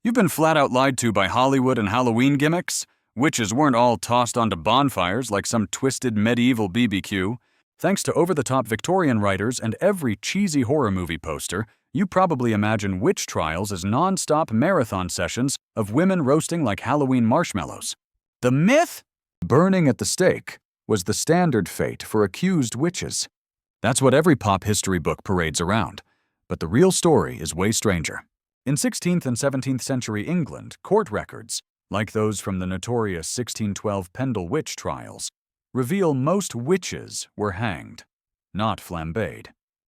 You've been flat out lied to by Hollywood and Halloween gimmicks. Witches weren't all tossed onto bonfires like some twisted medieval BBQ. Thanks to over-the-top Victorian writers and every cheesy horror movie poster, you probably imagine witch trials as non-stop marathon sessions of women roasting like Halloween marshmallows. The myth? Burning at the stake was the standard fate for accused witches. That's what every pop history book parades around. But the real story is way stranger. In 16th and 17th century England, court records, like those from the notorious 1612 Pendle witch trials, reveal most witches were hanged, not flambéed.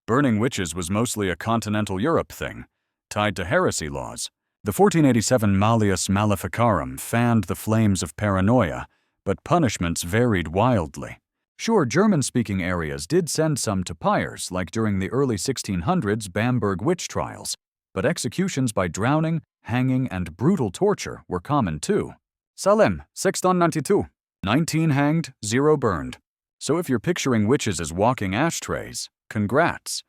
Burning witches was mostly a continental Europe thing, tied to heresy laws. The 1487 Malleus Maleficarum fanned the flames of paranoia, but punishments varied wildly. Sure, German-speaking areas did send some to pyres, like during the early 1600s Bamberg witch trials, but executions by drowning, hanging, and brutal torture were common too. Salem, 1692. 19 hanged, 0 burned. So if you're picturing witches as walking ashtrays, congrats.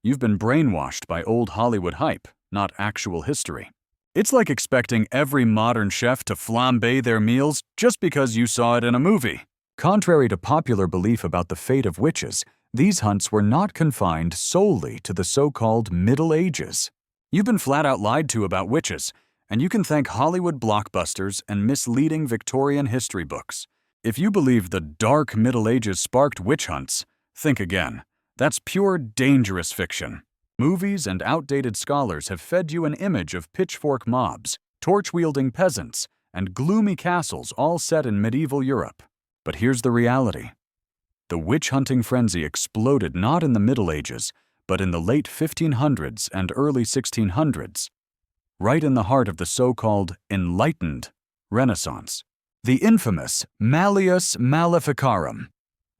You've been brainwashed by old Hollywood hype, not actual history. It's like expecting every modern chef to flambe their meals just because you saw it in a movie. Contrary to popular belief about the fate of witches, these hunts were not confined solely to the so-called Middle Ages. You've been flat out lied to about witches, and you can thank Hollywood blockbusters and misleading Victorian history books. If you believe the dark Middle Ages sparked witch hunts, think again. That's pure dangerous fiction. Movies and outdated scholars have fed you an image of pitchfork mobs, torch-wielding peasants, and gloomy castles all set in medieval Europe. But here's the reality. The witch-hunting frenzy exploded not in the Middle Ages, but in the late 1500s and early 1600s, right in the heart of the so-called enlightened Renaissance. The infamous Malleus Maleficarum,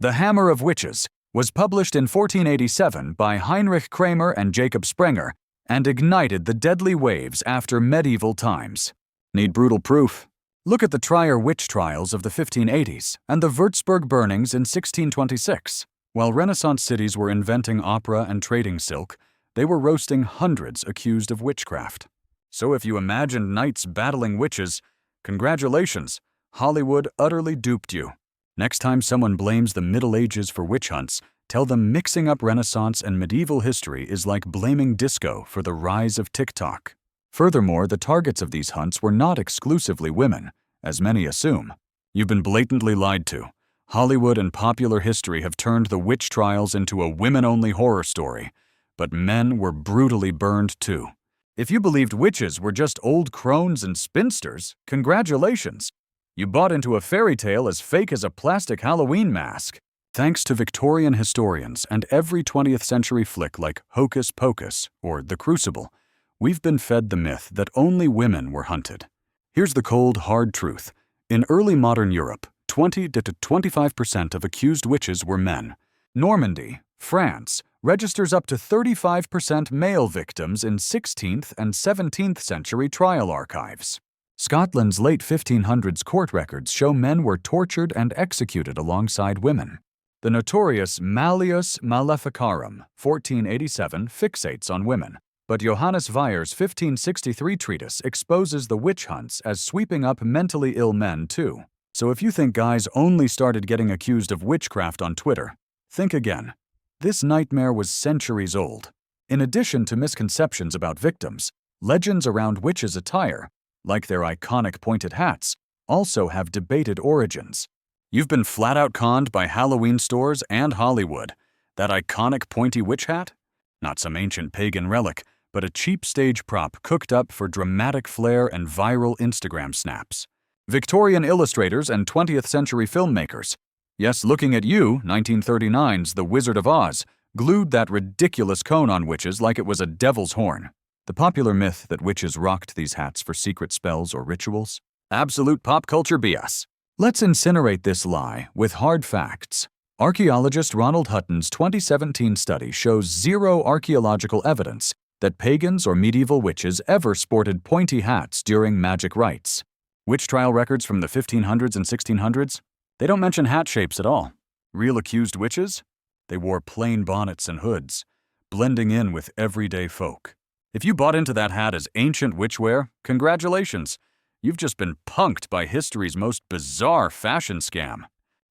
The Hammer of Witches, was published in 1487 by Heinrich Kramer and Jacob Sprenger and ignited the deadly waves after medieval times. Need brutal proof? Look at the Trier witch trials of the 1580s and the Würzburg burnings in 1626. While Renaissance cities were inventing opera and trading silk, they were roasting hundreds accused of witchcraft. So if you imagined knights battling witches, congratulations, Hollywood utterly duped you. Next time someone blames the Middle Ages for witch hunts, tell them mixing up Renaissance and medieval history is like blaming disco for the rise of TikTok. Furthermore, the targets of these hunts were not exclusively women, as many assume. You've been blatantly lied to. Hollywood and popular history have turned the witch trials into a women-only horror story, but men were brutally burned too. If you believed witches were just old crones and spinsters, congratulations. You bought into a fairy tale as fake as a plastic Halloween mask. Thanks to Victorian historians and every 20th century flick like Hocus Pocus or The Crucible, we've been fed the myth that only women were hunted. Here's the cold, hard truth. In early modern Europe, 20 to 25% of accused witches were men. Normandy, France, registers up to 35% male victims in 16th and 17th century trial archives. Scotland's late 1500s court records show men were tortured and executed alongside women. The notorious Malleus Maleficarum, 1487, fixates on women, but Johannes Weier's 1563 treatise exposes the witch hunts as sweeping up mentally ill men too. So if you think guys only started getting accused of witchcraft on Twitter, think again. This nightmare was centuries old. In addition to misconceptions about victims, legends around witches' attire, like their iconic pointed hats, also have debated origins. You've been flat out conned by Halloween stores and Hollywood. That iconic pointy witch hat? Not some ancient pagan relic, but a cheap stage prop cooked up for dramatic flair and viral Instagram snaps. Victorian illustrators and 20th century filmmakers, yes, looking at you, 1939's The Wizard of Oz, glued that ridiculous cone on witches like it was a devil's horn. The popular myth that witches rocked these hats for secret spells or rituals? Absolute pop culture BS. Let's incinerate this lie with hard facts. Archaeologist Ronald Hutton's 2017 study shows zero archaeological evidence that pagans or medieval witches ever sported pointy hats during magic rites. Witch trial records from the 1500s and 1600s? They don't mention hat shapes at all. Real accused witches? They wore plain bonnets and hoods, blending in with everyday folk. If you bought into that hat as ancient witchwear, congratulations. You've just been punked by history's most bizarre fashion scam.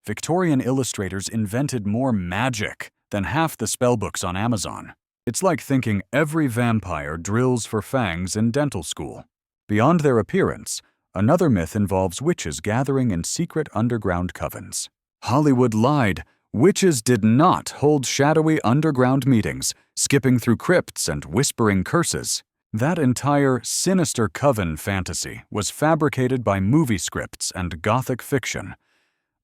Victorian illustrators invented more magic than half the spellbooks on Amazon. It's like thinking every vampire drills for fangs in dental school. Beyond their appearance, another myth involves witches gathering in secret underground covens. Hollywood lied. Witches did not hold shadowy underground meetings, skipping through crypts and whispering curses. That entire sinister coven fantasy was fabricated by movie scripts and gothic fiction.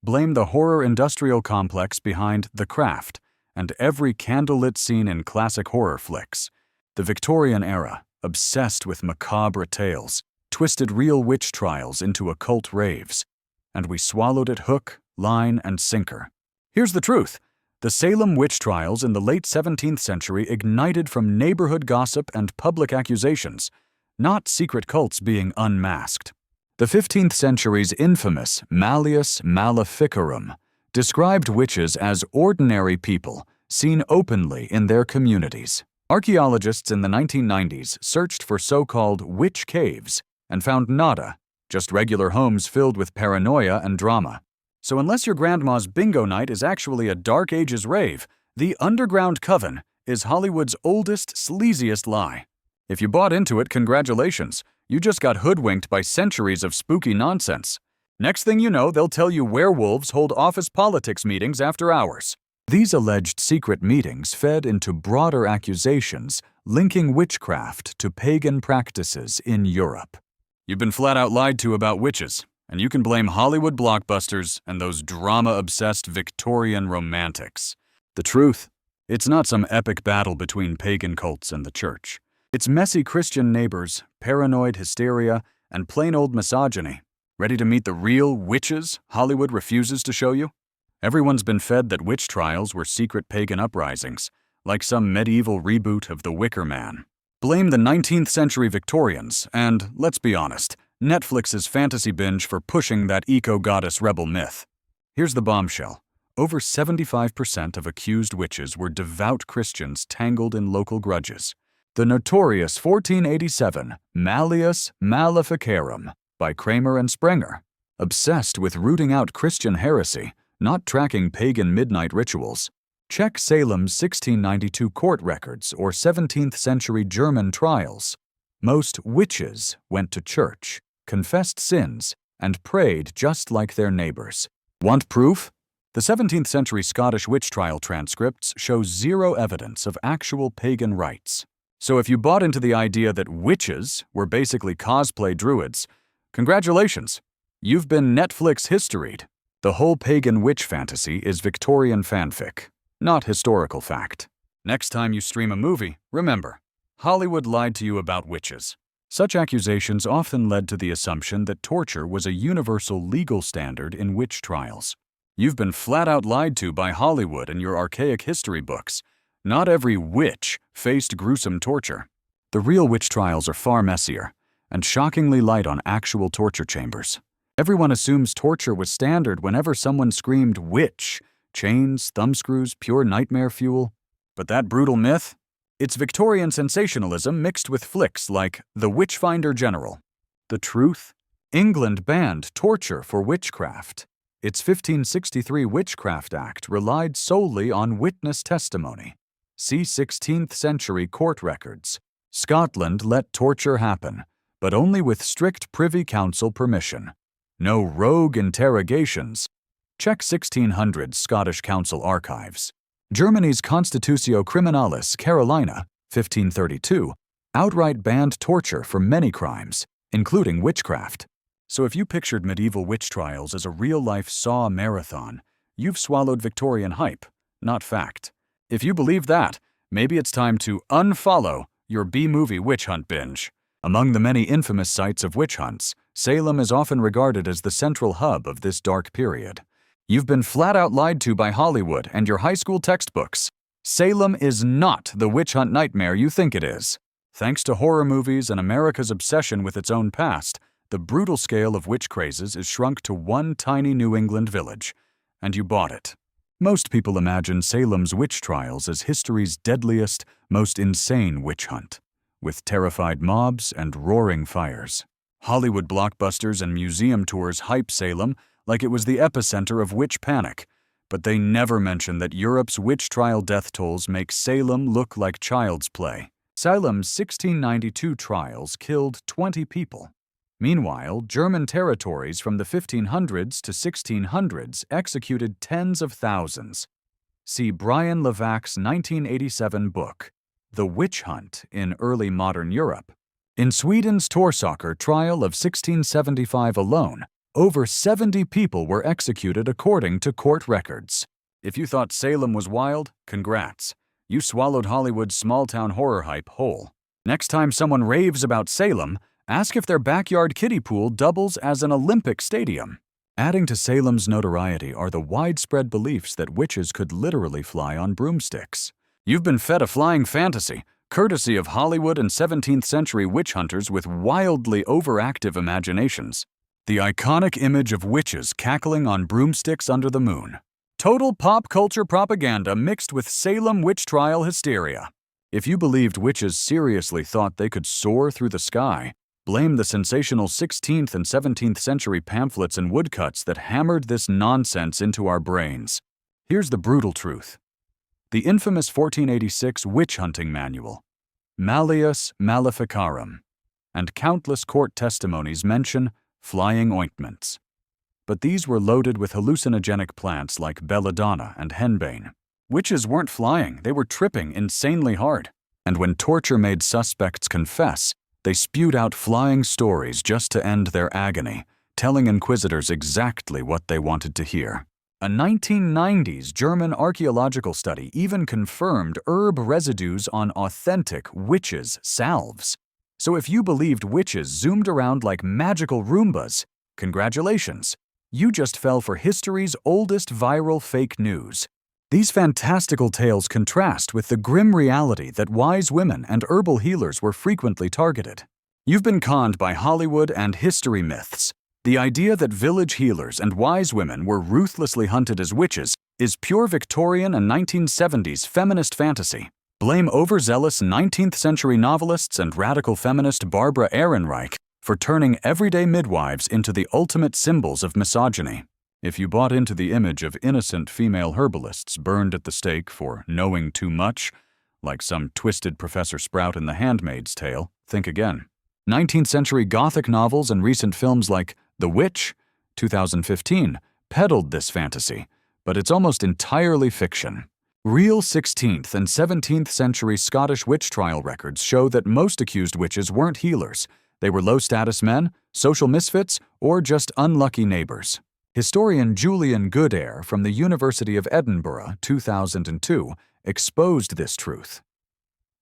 Blame the horror industrial complex behind The Craft and every candlelit scene in classic horror flicks. The Victorian era, obsessed with macabre tales, twisted real witch trials into occult raves, and we swallowed it hook, line, and sinker. Here's the truth. The Salem witch trials in the late 17th century ignited from neighborhood gossip and public accusations, not secret cults being unmasked. The 15th century's infamous Malleus Maleficarum described witches as ordinary people seen openly in their communities. Archaeologists in the 1990s searched for so-called witch caves and found nada, just regular homes filled with paranoia and drama. So unless your grandma's bingo night is actually a Dark Ages rave, the underground coven is Hollywood's oldest, sleaziest lie. If you bought into it, congratulations. You just got hoodwinked by centuries of spooky nonsense. Next thing you know, they'll tell you werewolves hold office politics meetings after hours. These alleged secret meetings fed into broader accusations linking witchcraft to pagan practices in Europe. You've been flat out lied to about witches, and you can blame Hollywood blockbusters and those drama-obsessed Victorian romantics. The truth? It's not some epic battle between pagan cults and the church. It's messy Christian neighbors, paranoid hysteria, and plain old misogyny. Ready to meet the real witches Hollywood refuses to show you? Everyone's been fed that witch trials were secret pagan uprisings, like some medieval reboot of The Wicker Man. Blame the 19th century Victorians and, let's be honest, Netflix's fantasy binge for pushing that eco-goddess rebel myth. Here's the bombshell. Over 75% of accused witches were devout Christians tangled in local grudges. The notorious 1487 Malleus Maleficarum by Kramer and Sprenger, obsessed with rooting out Christian heresy, not tracking pagan midnight rituals. Check Salem's 1692 court records or 17th century German trials. Most witches went to church, confessed sins, and prayed just like their neighbors. Want proof? The 17th century Scottish witch trial transcripts show zero evidence of actual pagan rites. So if you bought into the idea that witches were basically cosplay druids, congratulations, you've been Netflix historied. The whole pagan witch fantasy is Victorian fanfic, not historical fact. Next time you stream a movie, remember, Hollywood lied to you about witches. Such accusations often led to the assumption that torture was a universal legal standard in witch trials. You've been flat out lied to by Hollywood and your archaic history books. Not every witch faced gruesome torture. The real witch trials are far messier and shockingly light on actual torture chambers. Everyone assumes torture was standard whenever someone screamed witch, chains, thumbscrews, pure nightmare fuel. But that brutal myth? It's Victorian sensationalism mixed with flicks like The Witchfinder General. The truth? England banned torture for witchcraft. Its 1563 Witchcraft Act relied solely on witness testimony. See 16th century court records. Scotland let torture happen, but only with strict Privy Council permission. No rogue interrogations. Check 1600s Scottish Council archives. Germany's Constitutio Criminalis Carolina, 1532, outright banned torture for many crimes, including witchcraft. So if you pictured medieval witch trials as a real-life Saw marathon, you've swallowed Victorian hype, not fact. If you believe that, maybe it's time to unfollow your B-movie witch hunt binge. Among the many infamous sites of witch hunts, Salem is often regarded as the central hub of this dark period. You've been flat out lied to by Hollywood and your high school textbooks. Salem is not the witch hunt nightmare you think it is. Thanks to horror movies and America's obsession with its own past, the brutal scale of witch crazes is shrunk to one tiny New England village. And you bought it. Most people imagine Salem's witch trials as history's deadliest, most insane witch hunt. with terrified mobs and roaring fires. Hollywood blockbusters and museum tours hype Salem like it was the epicenter of witch panic, but they never mention that Europe's witch trial death tolls make Salem look like child's play. Salem's 1692 trials killed 20 people. Meanwhile, German territories from the 1500s to 1600s executed tens of thousands. See Brian Levac's 1987 book, The Witch Hunt in Early Modern Europe. In Sweden's Torsåker trial of 1675 alone, over 70 people were executed according to court records. If you thought Salem was wild, congrats. You swallowed Hollywood's small-town horror hype whole. Next time someone raves about Salem, ask if their backyard kiddie pool doubles as an Olympic stadium. Adding to Salem's notoriety are the widespread beliefs that witches could literally fly on broomsticks. You've been fed a flying fantasy, courtesy of Hollywood and 17th century witch hunters with wildly overactive imaginations. The iconic image of witches cackling on broomsticks under the moon. Total pop culture propaganda mixed with Salem witch trial hysteria. If you believed witches seriously thought they could soar through the sky, blame the sensational 16th and 17th century pamphlets and woodcuts that hammered this nonsense into our brains. Here's the brutal truth. The infamous 1486 witch hunting manual, Malleus Maleficarum, and countless court testimonies mention flying ointments. But these were loaded with hallucinogenic plants like belladonna and henbane. Witches weren't flying, they were tripping insanely hard. And when torture made suspects confess, they spewed out flying stories just to end their agony, telling inquisitors exactly what they wanted to hear. A 1990s German archaeological study even confirmed herb residues on authentic witches' salves. So if you believed witches zoomed around like magical Roombas, congratulations. You just fell for history's oldest viral fake news. These fantastical tales contrast with the grim reality that wise women and herbal healers were frequently targeted. You've been conned by Hollywood and history myths. The idea that village healers and wise women were ruthlessly hunted as witches is pure Victorian and 1970s feminist fantasy. Blame overzealous 19th century novelists and radical feminist Barbara Ehrenreich for turning everyday midwives into the ultimate symbols of misogyny. If you bought into the image of innocent female herbalists burned at the stake for knowing too much, like some twisted Professor Sprout in The Handmaid's Tale, think again. 19th century Gothic novels and recent films like The Witch, 2015, peddled this fantasy, but it's almost entirely fiction. Real 16th and 17th century Scottish witch trial records show that most accused witches weren't healers. They were low-status men, social misfits, or just unlucky neighbors. Historian Julian Goodair from the University of Edinburgh, 2002, exposed this truth.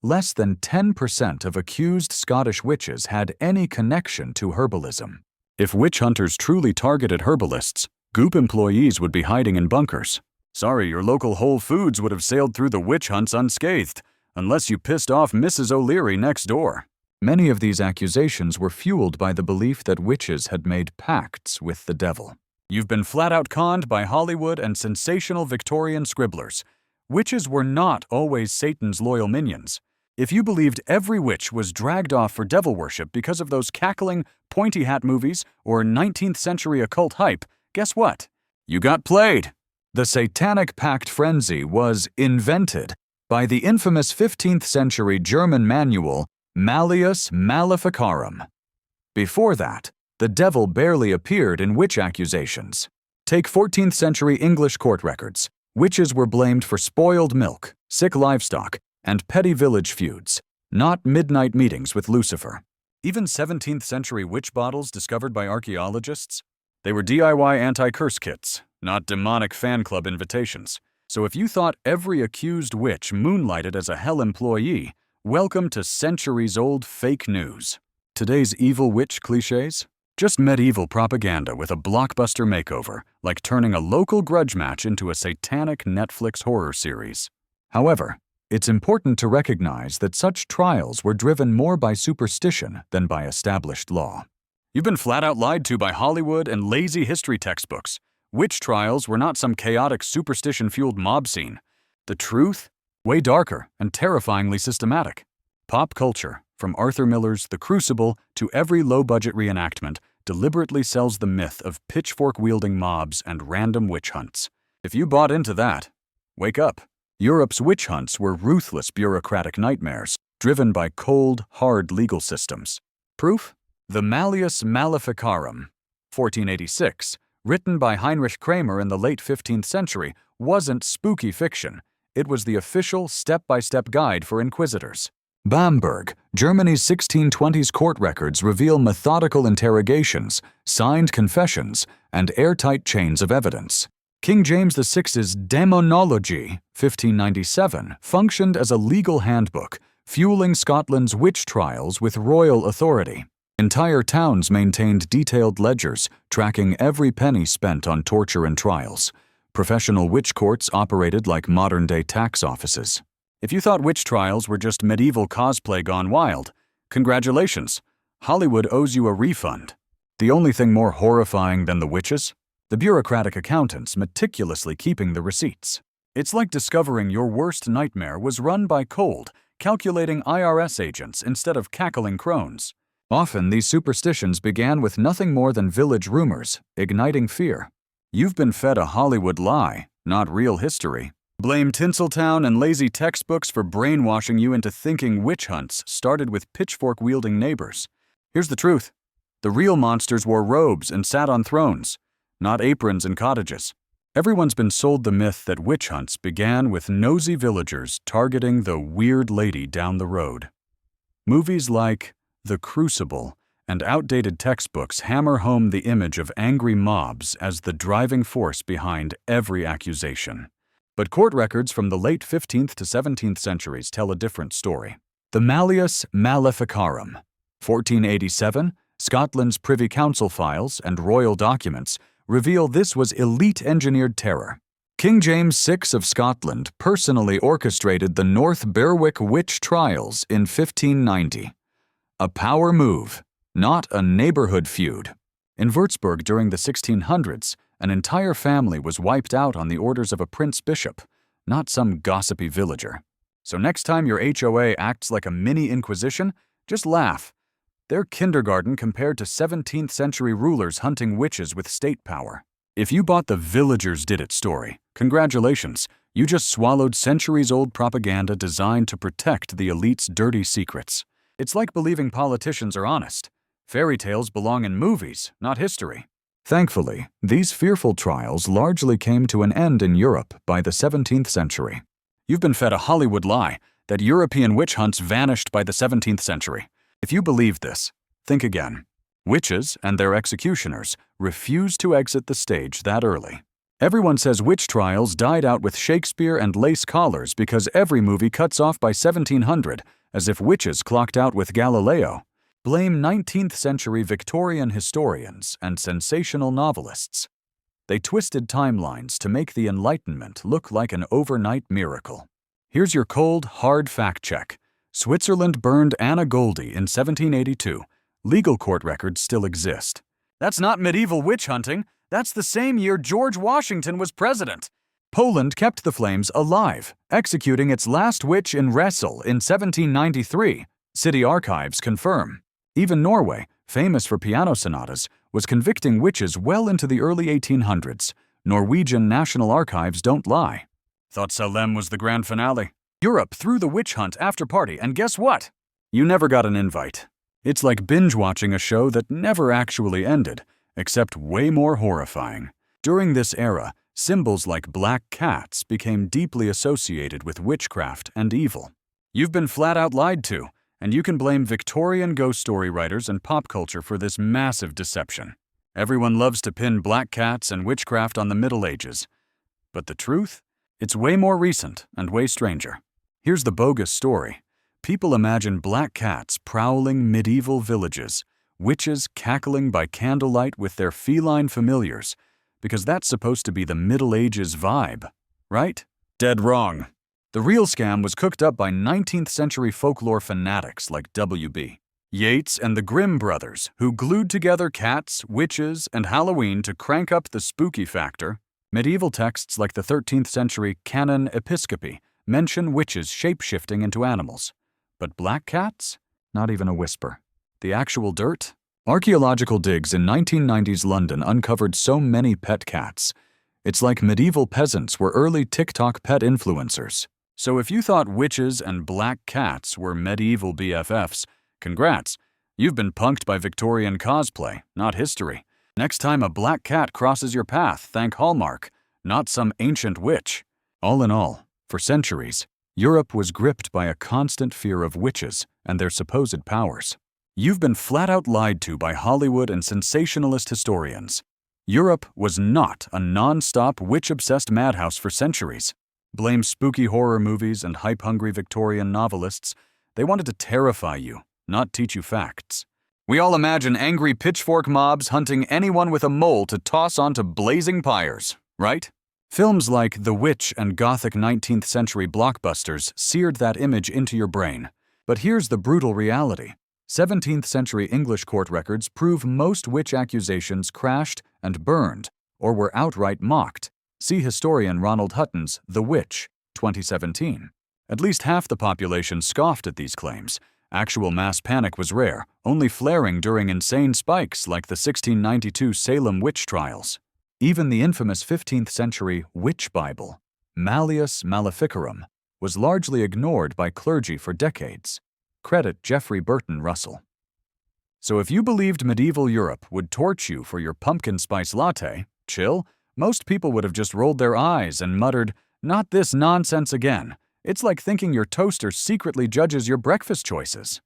Less than 10% of accused Scottish witches had any connection to herbalism. If witch hunters truly targeted herbalists, Goop employees would be hiding in bunkers. Sorry, your local Whole Foods would have sailed through the witch hunts unscathed, unless you pissed off Mrs. O'Leary next door. Many of these accusations were fueled by the belief that witches had made pacts with the devil. You've been flat-out conned by Hollywood and sensational Victorian scribblers. Witches were not always Satan's loyal minions. If you believed every witch was dragged off for devil worship because of those cackling, pointy hat movies or 19th century occult hype, guess what? You got played. The satanic pact frenzy was invented by the infamous 15th century German manual Malleus Maleficarum. Before that, the devil barely appeared in witch accusations. Take 14th century English court records. Witches were blamed for spoiled milk, sick livestock, and petty village feuds, not midnight meetings with Lucifer. Even 17th century witch bottles discovered by archaeologists, they were DIY anti-curse kits, not demonic fan club invitations. So if you thought every accused witch moonlighted as a hell employee, welcome to centuries-old fake news. Today's evil witch cliches? Just medieval propaganda with a blockbuster makeover, like turning a local grudge match into a satanic Netflix horror series. However, it's important to recognize that such trials were driven more by superstition than by established law. You've been flat-out lied to by Hollywood and lazy history textbooks. Witch trials were not some chaotic superstition-fueled mob scene. The truth? Way darker and terrifyingly systematic. Pop culture, From Arthur Miller's The Crucible to every low-budget reenactment, deliberately sells the myth of pitchfork-wielding mobs and random witch hunts. If you bought into that, wake up. Europe's witch hunts were ruthless bureaucratic nightmares, driven by cold, hard legal systems. Proof? The Malleus Maleficarum, 1486, written by Heinrich Kramer in the late 15th century, wasn't spooky fiction. It was the official step-by-step guide for inquisitors. Bamberg, Germany's 1620s court records reveal methodical interrogations, signed confessions, and airtight chains of evidence. King James VI's Demonology, 1597, functioned as a legal handbook, fueling Scotland's witch trials with royal authority. Entire towns maintained detailed ledgers, tracking every penny spent on torture and trials. Professional witch courts operated like modern-day tax offices. If you thought witch trials were just medieval cosplay gone wild, congratulations. Hollywood owes you a refund. The only thing more horrifying than the witches? The bureaucratic accountants meticulously keeping the receipts. It's like discovering your worst nightmare was run by cold, calculating IRS agents instead of cackling crones. Often these superstitions began with nothing more than village rumors, igniting fear. You've been fed a Hollywood lie, not real history. Blame Tinseltown and lazy textbooks for brainwashing you into thinking witch hunts started with pitchfork-wielding neighbors. Here's the truth. The real monsters wore robes and sat on thrones, not aprons in cottages. Everyone's been sold the myth that witch hunts began with nosy villagers targeting the weird lady down the road. Movies like The Crucible and outdated textbooks hammer home the image of angry mobs as the driving force behind every accusation. But court records from the late 15th to 17th centuries tell a different story. The Malleus Maleficarum, 1487, Scotland's Privy Council files and royal documents reveal this was elite-engineered terror. King James VI of Scotland personally orchestrated the North Berwick witch trials in 1590. A power move, not a neighborhood feud. In Würzburg during the 1600s, an entire family was wiped out on the orders of a prince bishop, not some gossipy villager. So next time your HOA acts like a mini inquisition, just laugh. They're kindergarten compared to 17th century rulers hunting witches with state power. If you bought the villagers did it story, congratulations, you just swallowed centuries-old propaganda designed to protect the elite's dirty secrets. It's like believing politicians are honest. Fairy tales belong in movies, not history. Thankfully, these fearful trials largely came to an end in Europe by the 17th century. You've been fed a Hollywood lie that European witch hunts vanished by the 17th century. If you believe this, think again. Witches and their executioners refused to exit the stage that early. Everyone says witch trials died out with Shakespeare and lace collars because every movie cuts off by 1700, as if witches clocked out with Galileo. Blame 19th century Victorian historians and sensational novelists. They twisted timelines to make the Enlightenment look like an overnight miracle. Here's your cold, hard fact check. Switzerland burned Anna Goldie in 1782. Legal court records still exist. That's not medieval witch hunting. That's the same year George Washington was president. Poland kept the flames alive, executing its last witch in Wresel in 1793. City archives confirm. Even Norway, famous for piano sonatas, was convicting witches well into the early 1800s. Norwegian National Archives don't lie. Thought Salem was the grand finale. Europe threw the witch hunt after party, and guess what? You never got an invite. It's like binge-watching a show that never actually ended, except way more horrifying. During this era, symbols like black cats became deeply associated with witchcraft and evil. You've been flat-out lied to, and you can blame Victorian ghost story writers and pop culture for this massive deception. Everyone loves to pin black cats and witchcraft on the Middle Ages. But the truth? It's way more recent and way stranger. Here's the bogus story. People imagine black cats prowling medieval villages, witches cackling by candlelight with their feline familiars, because that's supposed to be the Middle Ages vibe, right? Dead wrong. The real scam was cooked up by 19th century folklore fanatics like W.B. Yeats and the Grimm brothers, who glued together cats, witches, and Halloween to crank up the spooky factor. Medieval texts like the 13th century Canon Episcopi mention witches shape-shifting into animals. But black cats? Not even a whisper. The actual dirt? Archaeological digs in 1990s London uncovered so many pet cats. It's like medieval peasants were early TikTok pet influencers. So if you thought witches and black cats were medieval BFFs, congrats. You've been punked by Victorian cosplay, not history. Next time a black cat crosses your path, thank Hallmark, not some ancient witch. All in all, for centuries, Europe was gripped by a constant fear of witches and their supposed powers. You've been flat-out lied to by Hollywood and sensationalist historians. Europe was not a non-stop witch-obsessed madhouse for centuries. Blame spooky horror movies and hype-hungry Victorian novelists. They wanted to terrify you, not teach you facts. We all imagine angry pitchfork mobs hunting anyone with a mole to toss onto blazing pyres, right? Films like The Witch and Gothic 19th century blockbusters seared that image into your brain. But here's the brutal reality. 17th century English court records prove most witch accusations crashed and burned or were outright mocked. See historian Ronald Hutton's The Witch, 2017. At least half the population scoffed at these claims. Actual mass panic was rare, only flaring during insane spikes like the 1692 Salem witch trials. Even the infamous 15th century Witch Bible, Malleus Maleficarum, was largely ignored by clergy for decades. Credit Jeffrey Burton Russell. So if you believed medieval Europe would torch you for your pumpkin spice latte, chill, most people would have just rolled their eyes and muttered, "Not this nonsense again." It's like thinking your toaster secretly judges your breakfast choices.